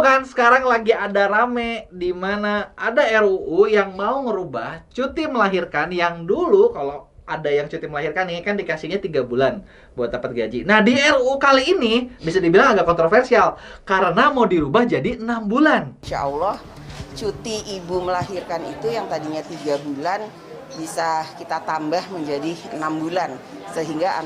kan sekarang lagi ada rame di mana ada RUU yang mau ngerubah cuti melahirkan yang dulu kalau ada yang cuti melahirkan ini kan dikasihnya 3 bulan buat dapat gaji. Nah di RUU kali ini bisa dibilang agak kontroversial karena mau dirubah jadi 6 bulan. Insya Allah cuti ibu melahirkan itu yang tadinya 3 bulan bisa kita tambah menjadi 6 bulan sehingga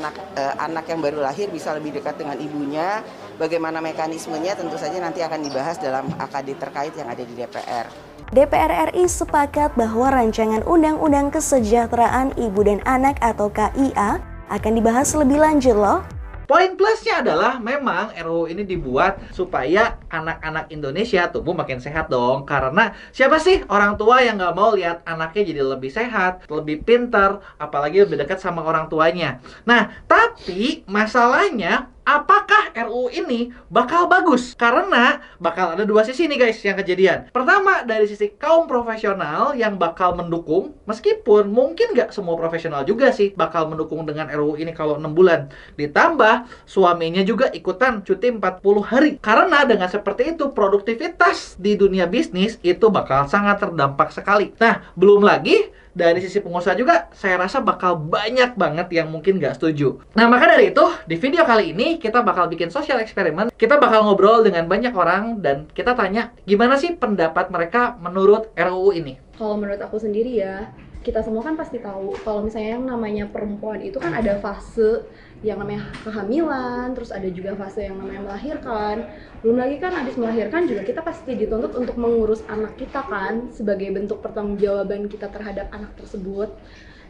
anak yang baru lahir bisa lebih dekat dengan ibunya. Bagaimana mekanismenya tentu saja nanti akan dibahas dalam AKD terkait yang ada di DPR. DPR RI sepakat bahwa rancangan Undang-Undang Kesejahteraan Ibu dan Anak atau KIA akan dibahas lebih lanjut loh. Poin plusnya adalah memang RUU ini dibuat supaya anak-anak Indonesia tumbuh makin sehat dong. Karena siapa sih orang tua yang nggak mau lihat anaknya jadi lebih sehat, lebih pintar, apalagi lebih dekat sama orang tuanya. Nah, tapi masalahnya apakah RUU ini bakal bagus? Karena bakal ada dua sisi nih guys yang kejadian. Pertama, dari sisi kaum profesional yang bakal mendukung, meskipun mungkin nggak semua profesional juga sih bakal mendukung dengan RUU ini kalau 6 bulan. Ditambah, suaminya juga ikutan cuti 40 hari. Karena dengan seperti itu, produktivitas di dunia bisnis itu bakal sangat terdampak sekali. Nah, belum lagi dari sisi pengusaha juga, saya rasa bakal banyak banget yang mungkin nggak setuju. Nah, maka dari itu, di video kali ini kita bakal bikin social eksperimen. Kita bakal ngobrol dengan banyak orang dan kita tanya gimana sih pendapat mereka menurut RUU ini. Kalau menurut aku sendiri ya, kita semua kan pasti tahu kalau misalnya yang namanya perempuan itu kan ada fase yang namanya kehamilan, terus ada juga fase yang namanya melahirkan. Belum lagi kan habis melahirkan juga kita pasti dituntut untuk mengurus anak kita kan sebagai bentuk pertanggungjawaban kita terhadap anak tersebut.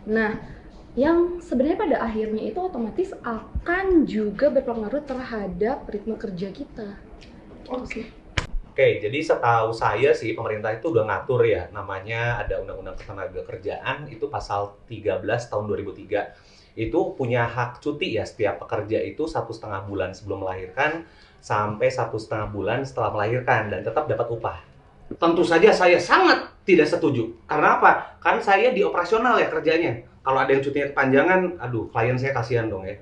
Nah, yang sebenarnya pada akhirnya itu otomatis akan juga berpengaruh terhadap ritme kerja kita. Oke, jadi setahu saya sih pemerintah itu udah ngatur ya, namanya ada Undang-Undang Ketenagakerjaan itu pasal 13 tahun 2003. Itu punya hak cuti ya setiap pekerja itu 1,5 bulan sebelum melahirkan sampai 1,5 bulan setelah melahirkan dan tetap dapat upah. Tentu saja saya sangat tidak setuju. Karena apa? Kan saya di operasional ya kerjanya. Kalau ada yang cutinya kepanjangan, aduh klien saya kasihan dong ya.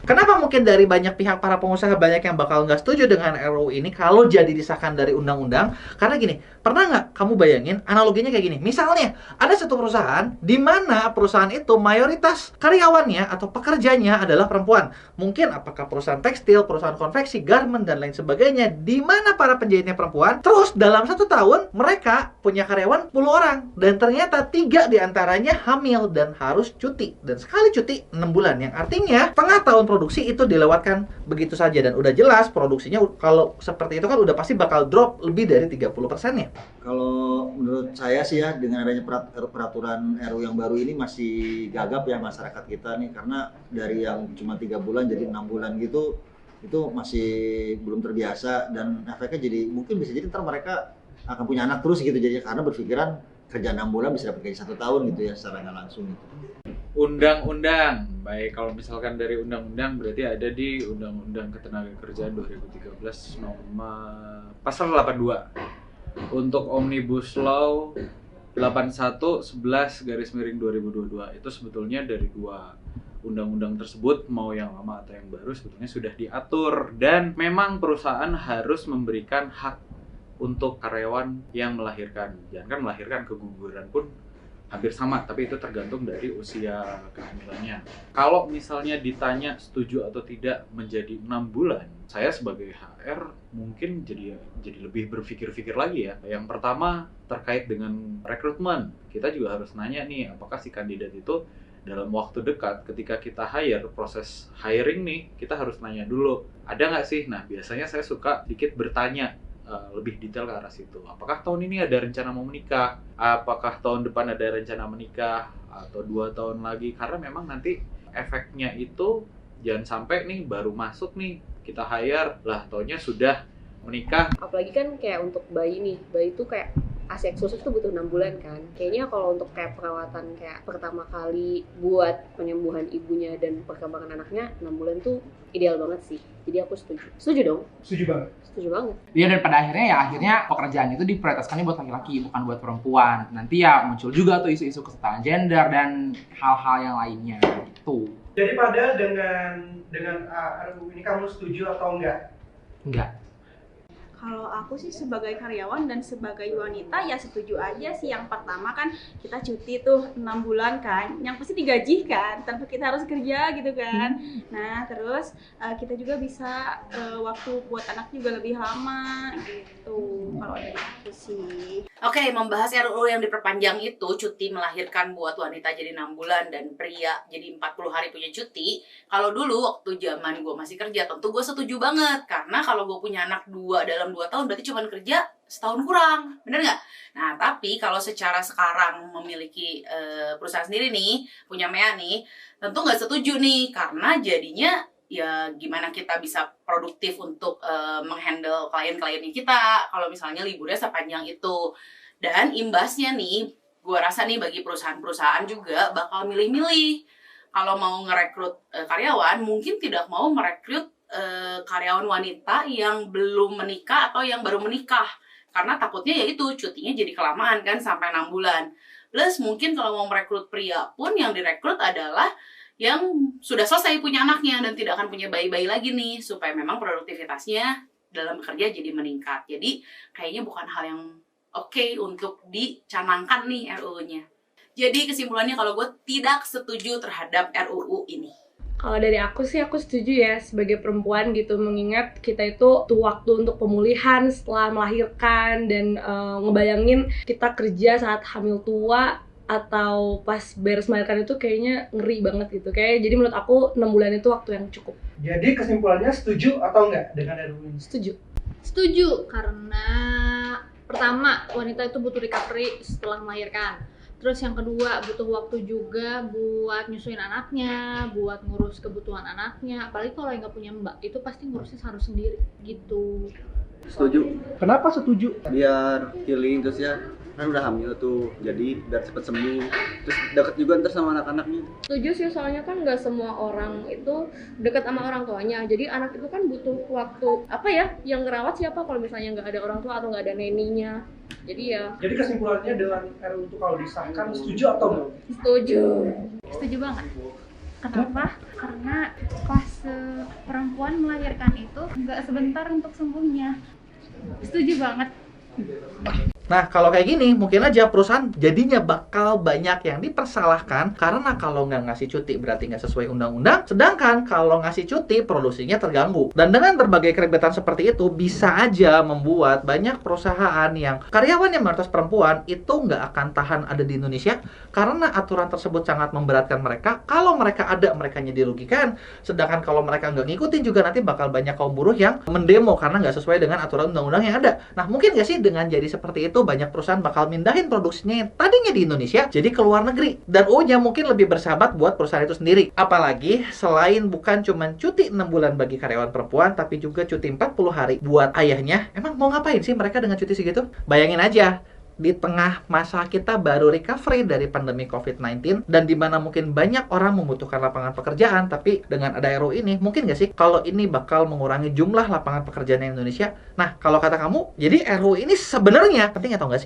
Kenapa mungkin dari banyak pihak para pengusaha banyak yang bakal nggak setuju dengan RUU ini kalau jadi disahkan dari undang-undang? Karena gini, pernah nggak kamu bayangin analoginya kayak gini? Misalnya, ada satu perusahaan di mana perusahaan itu mayoritas karyawannya atau pekerjanya adalah perempuan. Mungkin apakah perusahaan tekstil, perusahaan konveksi, garment, dan lain sebagainya, di mana para penjahitnya perempuan. Terus dalam 1 tahun, mereka punya karyawan 10 orang. Dan ternyata 3 diantaranya hamil dan harus cuti. Dan sekali cuti 6 bulan, yang artinya tengah tahun produksi itu dilewatkan begitu saja. Dan udah jelas produksinya kalau seperti itu kan udah pasti bakal drop lebih dari 30%-nya. Kalau menurut saya sih ya, dengan adanya peraturan RUU yang baru ini masih gagap ya masyarakat kita nih, karena dari yang cuma 3 bulan jadi 6 bulan gitu, itu masih belum terbiasa dan efeknya jadi mungkin bisa jadi ntar mereka akan punya anak terus gitu, jadi karena berpikiran kerja 6 bulan bisa dapat gaji 1 tahun gitu ya secara nggak langsung gitu. Undang-undang, baik kalau misalkan dari undang-undang berarti ada di Undang-Undang Ketenagakerjaan 2013 nomor pasal 82. Untuk Omnibus Law 81/11/2022 itu sebetulnya dari 2 undang-undang tersebut, mau yang lama atau yang baru, sebetulnya sudah diatur dan memang perusahaan harus memberikan hak untuk karyawan yang melahirkan. Jangan kan melahirkan, keguguran pun hampir sama, tapi itu tergantung dari usia kehamilannya. Kalau misalnya ditanya setuju atau tidak menjadi 6 bulan, saya sebagai HR mungkin jadi lebih berpikir-pikir lagi ya. Yang pertama terkait dengan rekrutmen. Kita juga harus nanya nih, apakah si kandidat itu dalam waktu dekat ketika kita hire, proses hiring nih, kita harus nanya dulu, ada nggak sih? Nah, biasanya saya suka dikit bertanya lebih detail ke arah situ. Apakah tahun ini ada rencana mau menikah? Apakah tahun depan ada rencana menikah? Atau 2 tahun lagi? Karena memang nanti efeknya itu jangan sampai nih baru masuk nih kita hire, lah taunya sudah menikah. Apalagi kan kayak untuk bayi nih, bayi itu kayak ASI eksklusif tuh butuh 6 bulan kan. Kayaknya kalau untuk kayak perawatan kayak pertama kali buat penyembuhan ibunya dan perkembangan anaknya 6 bulan tuh ideal banget sih. Jadi aku setuju. Setuju dong? Setuju banget. Setuju banget. Iya, dan pada akhirnya pekerjaan itu diprioritaskan buat laki-laki, bukan buat perempuan. Nanti ya muncul juga tuh isu-isu kesetaraan gender dan hal-hal yang lainnya gitu. Jadi pada dengan RUU ini kamu setuju atau enggak? Enggak. Kalau aku sih sebagai karyawan dan sebagai wanita ya setuju aja sih. Yang pertama kan kita cuti tuh 6 bulan kan, yang pasti digaji kan, tanpa kita harus kerja gitu kan. Nah terus kita juga bisa waktu buat anak juga lebih lama gitu, kalau dari aku sih. Oke, membahas RUU yang diperpanjang itu, cuti melahirkan buat wanita jadi 6 bulan dan pria jadi 40 hari punya cuti. Kalau dulu waktu zaman gue masih kerja, tentu gue setuju banget. Karena kalau gue punya anak 2 dalam 2 tahun, berarti cuma kerja setahun kurang. Bener nggak? Nah, tapi kalau secara sekarang memiliki perusahaan sendiri nih, punya Mea nih, tentu nggak setuju nih. Karena jadinya ya gimana kita bisa produktif untuk menghandle klien-kliennya kita kalau misalnya liburnya sepanjang itu. Dan imbasnya nih, gue rasa nih bagi perusahaan-perusahaan juga bakal milih-milih. Kalau mau ngerekrut karyawan, mungkin tidak mau merekrut karyawan wanita yang belum menikah atau yang baru menikah. Karena takutnya ya itu cutinya jadi kelamaan kan sampai 6 bulan. Plus mungkin kalau mau merekrut pria pun yang direkrut adalah yang sudah selesai punya anaknya dan tidak akan punya bayi-bayi lagi nih, supaya memang produktivitasnya dalam bekerja jadi meningkat. Jadi kayaknya bukan hal yang oke untuk dicanangkan nih RUU-nya. Jadi kesimpulannya kalau gue tidak setuju terhadap RUU ini. Kalau dari aku sih, aku setuju ya sebagai perempuan gitu, mengingat kita itu tuh waktu untuk pemulihan setelah melahirkan dan ngebayangin kita kerja saat hamil tua atau pas beres melahirkan itu kayaknya ngeri banget gitu. Kayak jadi menurut aku 6 bulan itu waktu yang cukup. Jadi kesimpulannya setuju atau enggak dengan RUU ini? Setuju. Setuju, karena pertama wanita itu butuh recovery setelah melahirkan. Terus yang kedua butuh waktu juga buat nyusuin anaknya, buat ngurus kebutuhan anaknya. Apalagi kalau yang nggak punya mbak, itu pasti ngurusnya harus sendiri gitu. Setuju. Kenapa setuju? Biar healing, terus ya kan udah hamil tuh, jadi biar cepet sembuh. Terus deket juga ntar sama anak-anaknya. Setuju sih, soalnya kan nggak semua orang itu dekat sama orang tuanya. Jadi anak itu kan butuh waktu, apa ya, yang ngerawat siapa kalau misalnya nggak ada orang tua atau nggak ada neninya. Jadi ya. Jadi kesimpulannya dengan RUU itu kalau disahkan setuju atau enggak? Setuju. Setuju banget. Kenapa? Karena pas perempuan melahirkan itu nggak sebentar untuk sembuhnya. Setuju banget. Nah, kalau kayak gini, mungkin aja perusahaan jadinya bakal banyak yang dipersalahkan karena kalau nggak ngasih cuti berarti nggak sesuai undang-undang, sedangkan kalau ngasih cuti produksinya terganggu. Dan dengan berbagai keribetan seperti itu, bisa aja membuat banyak perusahaan yang karyawan yang mayoritas perempuan itu nggak akan tahan ada di Indonesia karena aturan tersebut sangat memberatkan mereka. Kalau mereka ada, merekanya dirugikan. Sedangkan kalau mereka nggak ngikutin juga nanti bakal banyak kaum buruh yang mendemo karena nggak sesuai dengan aturan undang-undang yang ada. Nah, mungkin nggak sih dengan jadi seperti itu banyak perusahaan bakal mindahin produksinya yang tadinya di Indonesia jadi ke luar negeri, dan U-nya mungkin lebih bersahabat buat perusahaan itu sendiri. Apalagi selain bukan cuma cuti 6 bulan bagi karyawan perempuan, tapi juga cuti 40 hari buat ayahnya. Emang mau ngapain sih mereka dengan cuti segitu? Bayangin aja, di tengah masa kita baru recovery dari pandemi COVID-19 dan di mana mungkin banyak orang membutuhkan lapangan pekerjaan, tapi dengan ada RUU ini, mungkin nggak sih kalau ini bakal mengurangi jumlah lapangan pekerjaan di Indonesia? Nah, kalau kata kamu, jadi RUU ini sebenarnya penting atau nggak sih?